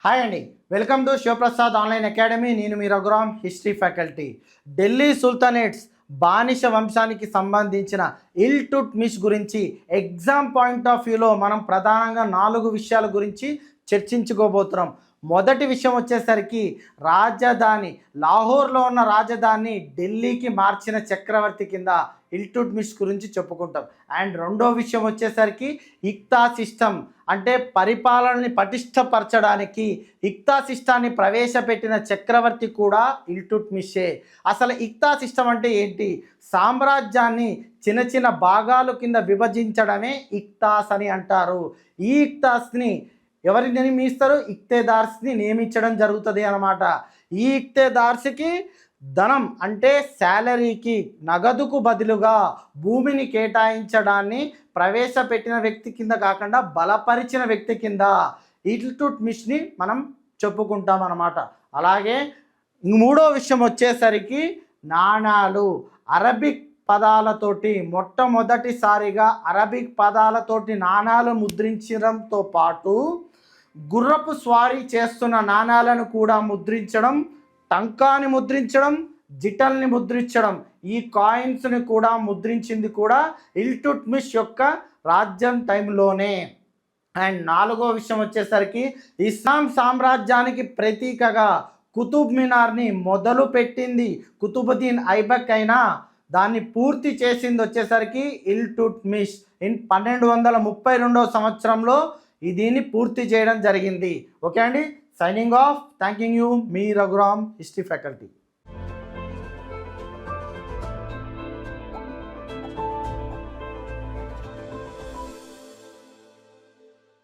Hi అండి, welcome to Shivaprasad online academy. నేను మీ Raghuram, history faculty. Delhi sultanates బానిస వంశానికి సంబంధించిన ఇల్టుట్మిష్ గురించి ఎగ్జామ్ పాయింట్ ఆఫ్ వ్యూలో మనం ప్రధానంగా 4 విషయాల గురించి చర్చించుకోబోతున్నాం. మొదటి విషయం వచ్చేసరికి రాజధాని లాహోర్లో ఉన్న రాజధాని ఢిల్లీకి మార్చిన చక్రవర్తి కింద ఇల్టుట్మిష్ గురించి చెప్పుకుంటాం. అండ్ రెండో విషయం వచ్చేసరికి ఇక్తా సిస్టమ్, అంటే పరిపాలనని పటిష్టపరచడానికి ఇక్తా సిస్టాన్ని ప్రవేశపెట్టిన చక్రవర్తి కూడా ఇల్టుట్మిషే. అసలు ఇక్తా సిస్టమ్ అంటే ఏంటి? సామ్రాజ్యాన్ని చిన్న చిన్న భాగాలు కింద విభజించడమే ఇక్తాస్ అని అంటారు. ఈ ఇక్తాస్ని ఎవరిని నియమిస్తారు? ఇక్తేదార్స్ని నియమించడం జరుగుతుంది అన్నమాట. ఈ ఇక్తేదార్స్కి ధనం అంటే శాలరీకి నగదుకు బదులుగా భూమిని కేటాయించడాన్ని ప్రవేశపెట్టిన వ్యక్తి కింద కాకుండా బలపరిచిన వ్యక్తి కింద ఇల్టుట్మిష్ని మనం చెప్పుకుంటాం అన్నమాట. అలాగే మూడో విషయం వచ్చేసరికి నాణాలు. అరబిక్ పదాలతోటి మొట్టమొదటిసారిగా అరబిక్ పదాలతోటి నాణాలు ముద్రించడంతో పాటు గుర్రపు స్వారీ చేస్తున్న నాణాలను కూడా ముద్రించడం, టంకాని ముద్రించడం, జిటల్ని ముద్రించడం, ఈ కాయిన్స్ని కూడా ముద్రించింది కూడా ఇల్టుట్మిష్ యొక్క రాజ్యం టైంలోనే. అండ్ నాలుగో విషయం వచ్చేసరికి ఇస్లాం సామ్రాజ్యానికి ప్రతీకగా కుతుబ్ మినార్ని మొదలు పెట్టింది కుతుబుద్దీన్ ఐబక్ అయినా దాన్ని పూర్తి చేసింది వచ్చేసరికి ఇల్టుట్మిష్. 1232 సంవత్సరంలో దీన్ని పూర్తి చేయడం జరిగింది. ఓకే అండి, signing off. Thanking you, me Raghuram, history faculty.